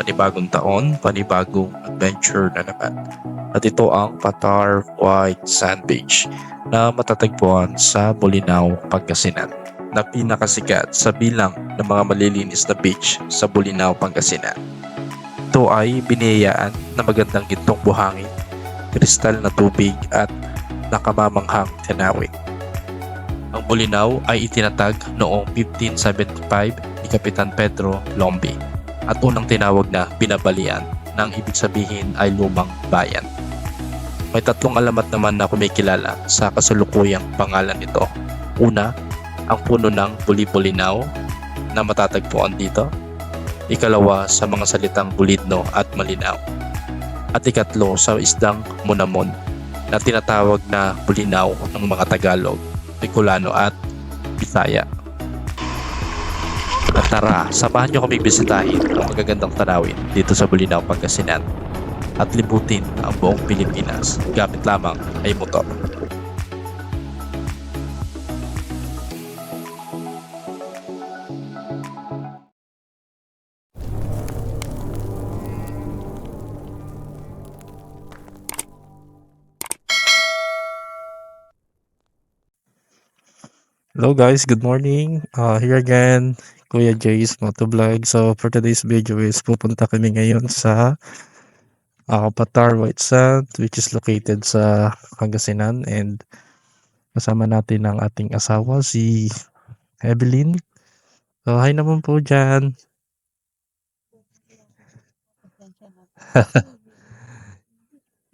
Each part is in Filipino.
panibagong taon, panibagong adventure na naman. At ito ang Patar White Sand Beach na matatagpuan sa Bolinao, Pangasinan, na pinakasikat sa bilang ng mga malilinis na beach sa Bolinao, Pangasinan. Ito ay biniyayaan na magandang gintong buhangin, kristal na tubig at nakamamanghang tanawin. Ang Bolinao ay itinatag noong 1575 ni Kapitan Pedro Lombi at unang tinawag na Binabalian, nang ibig sabihin ay lumang bayan. May tatlong alamat naman na kumikilala sa kasalukuyang pangalan nito. Una, ang puno ng Buli-Bolinao na matatagpuan dito. Ikalawa, sa mga salitang bulidno at malinaw. At ikatlo, sa isdang munamon na tinatawag na bulinaw ng mga Tagalog, Bicolano at Bisaya. At tara, samahan nyo kami bisitahin ang magagandang tanawin dito sa Bolinao, Pangasinan at libutin ang buong Pilipinas gamit lamang ay motor. Hello guys, good morning. Here again, Kuya Jay's Motovlog. So for today's video is pupunta kami ngayon sa Patar White Sand, which is located sa Pangasinan, and kasama natin ang ating asawa si Evelyn. So hi naman po dyan.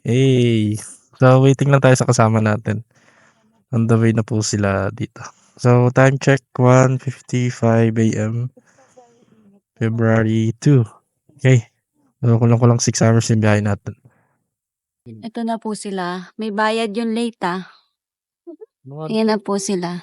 Hey, so waiting lang tayo sa kasama natin. On the way na po sila dito. So time check 1:55 AM, February 2. Okay. So kulang 6 hours yung biyahe natin. Ito na po sila. May bayad yung late Ayan na po sila.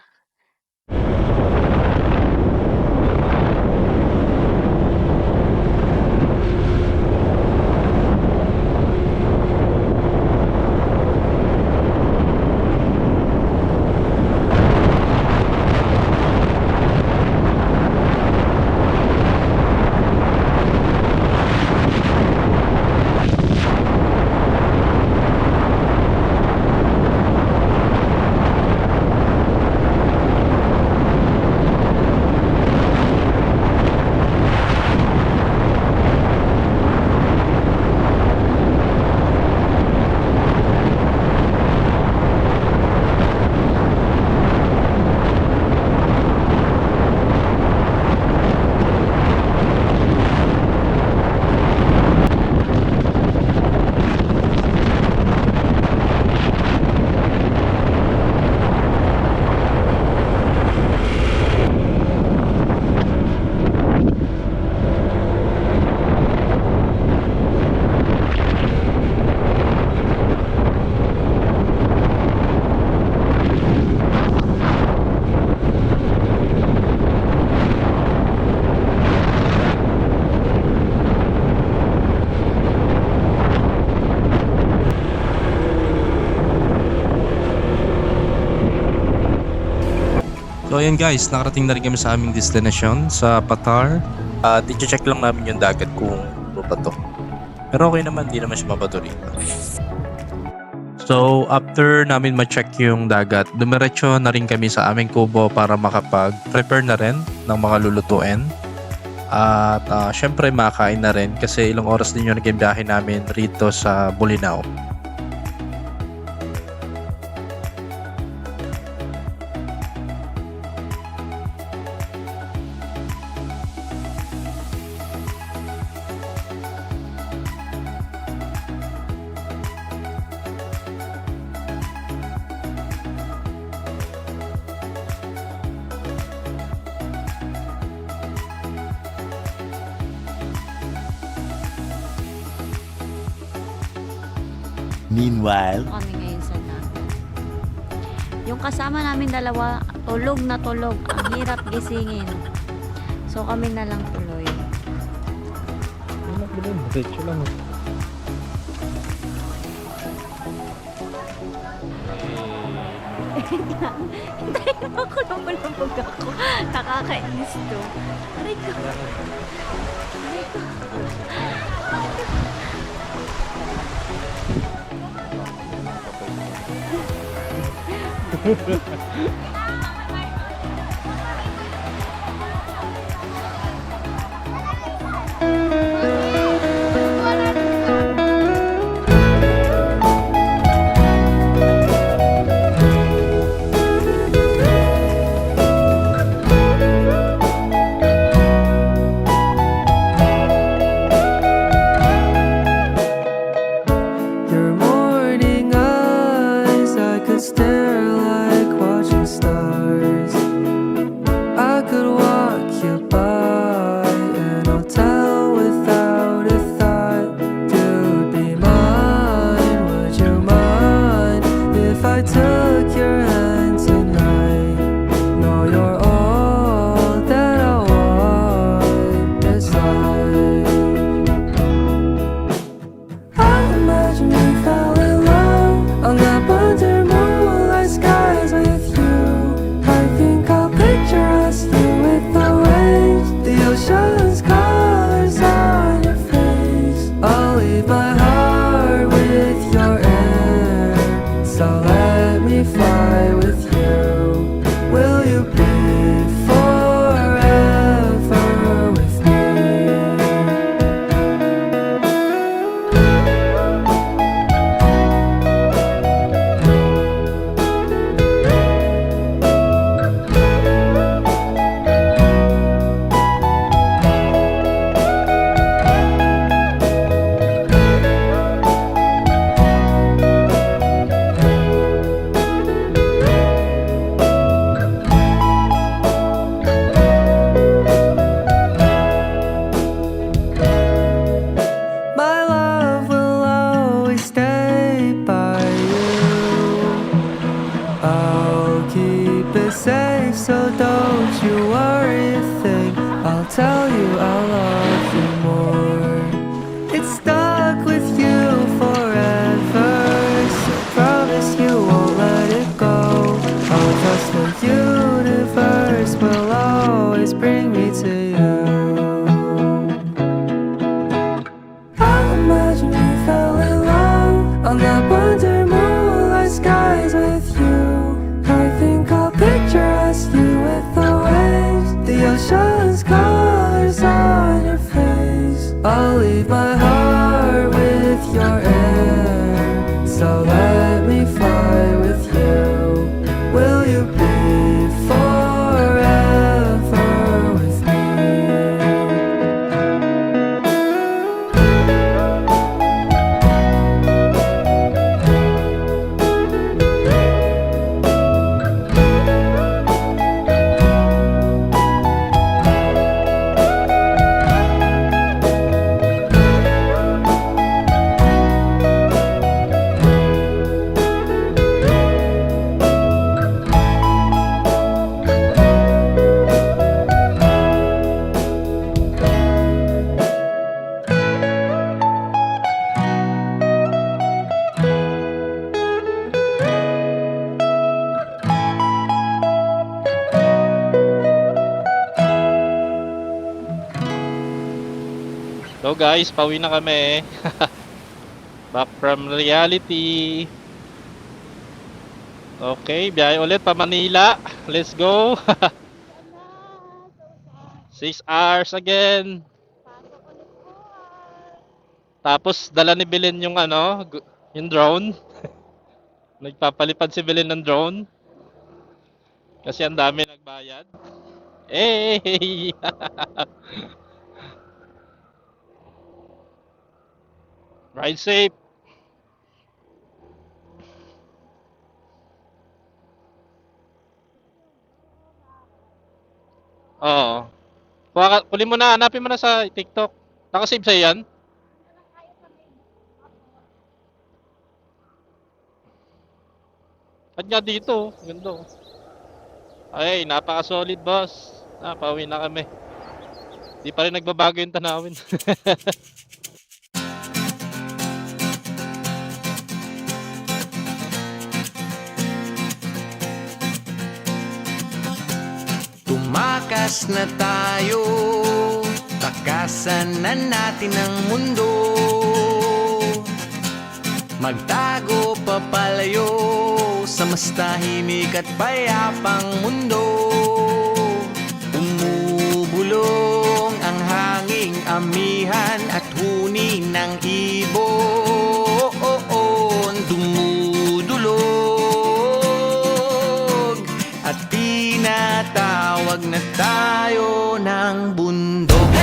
So ayan guys, nakarating na rin kami sa aming destination sa Patar. I-check lang namin yung dagat kung bato. Pero okay naman, di naman siya mabato rito. So after namin ma-check yung dagat, dumiretso na rin kami sa aming kubo para makapag-prepare na rin ng mga lulutuin. At syempre makakain na rin kasi ilang oras din yung naging biyahe namin rito sa Bolinao. Meanwhile, Kami ngayon sa dagat. Yung kasama namin dalawa, tulog na tulog. Ang hirap gisingin. So kami na lang tuloy. Diretso lang. Hintayin mo ako na malambog ako. Nakakainis to. Aray ko. Aray ko. Your morning eyes, I could stare like watching stars. I could walk you by an hotel without a thought. You'd be mine, would you mind if I took your hand tonight? No, you're all that I want inside. I imagine we fell in love on the under moonlight skies with you. I think I'll picture us here with the waves, the ocean's colors on your face. I'll leave my heart with your air, so let me fly with you. Will you be forever with me? My love will always stay by you. I'll keep it safe, so don't you worry a thing. I'll tell you I'll love you more. It's stuck with you forever, so promise you won't let it go. I'll trust the universe will always bring me to you. I imagine we fell in love on the under moonlight skies with you. I think I'll picture us here with the waves, the ocean's colors on your face. I'll leave my heart with your air, so let me fly with you. Will you be forever with me? So guys, pauwi na kami. Back from reality. Okay, biyahe ulit pa Manila. Let's go. 6 hours again. Tapos dala ni Belen yung ano, yung drone. Nagpapalipad si Belen ng drone. Kasi ang dami nagbayad. Hey! Ride safe. Oo. Kunin mo na, hanapin mo na sa TikTok. Nakasave sa'yo yan? At nga dito, ganda. Ay, napaka-solid boss. Pauwi na kami. Di pa rin nagbabago yung tanawin. Tumakas na tayo, takasan na natin ang mundo. Magtago papalayo sa mas tahimik at payapang mundo. Umubulong ang hanging amihan at huni ng ibon. Dumudulog at tinatawag na tayo ng bundok.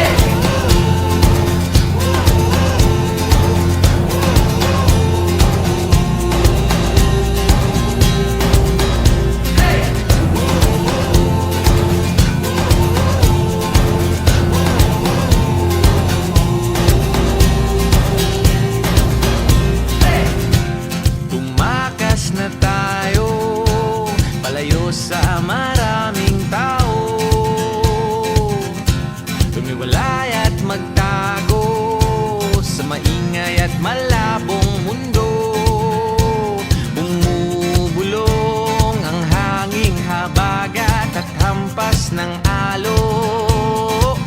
Tumakas na tayo palayo sa maraming tao. Tumiwalay at magtago sa maingay at malabong mundo. Bumubulong ang hanging habagat at hampas ng alon.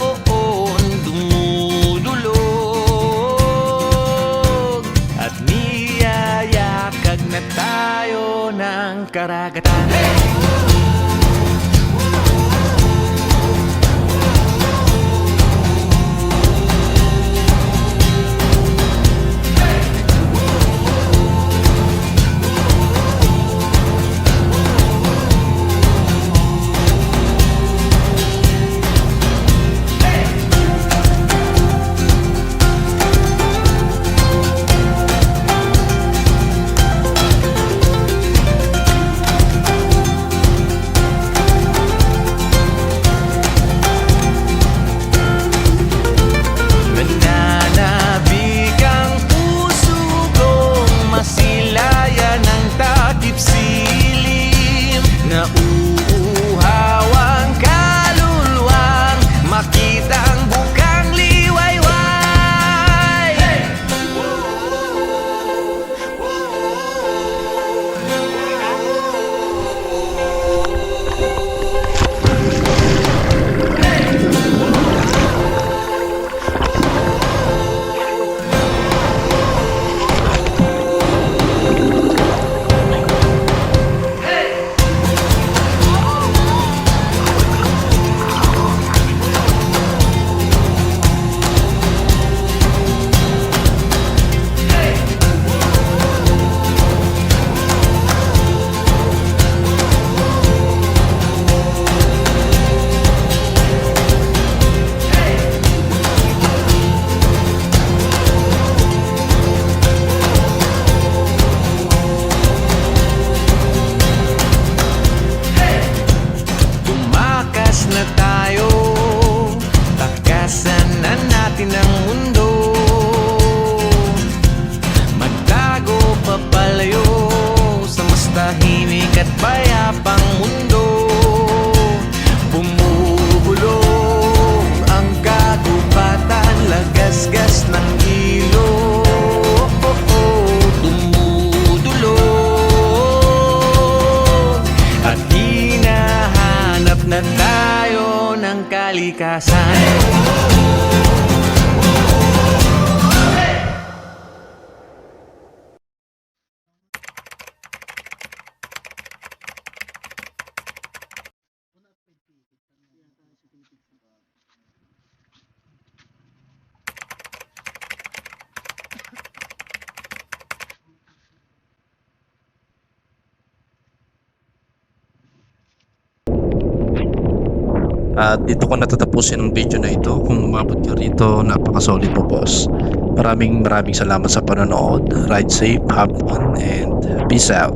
Dumudulog at niyayakag na tayo ng karagatan. Nananabik ang puso kong masilayan ng takip silim. Nauuhaw ang kaluluwang makita ang bukang liwayway. Tumakas na tayo, takasan na natin ang mundo. Magtago papalayo sa mas tahimik at payapang mundo. Bumubulong ang kagubatan, lagasgas ng ilog. Dumudulog at hinahanap na tayo ng kalikasan. At dito ko natatapusin ang video na ito. Kung umabot ka rito, napaka-solid mo, boss. Maraming salamat sa panonood. Ride safe, have fun, and peace out.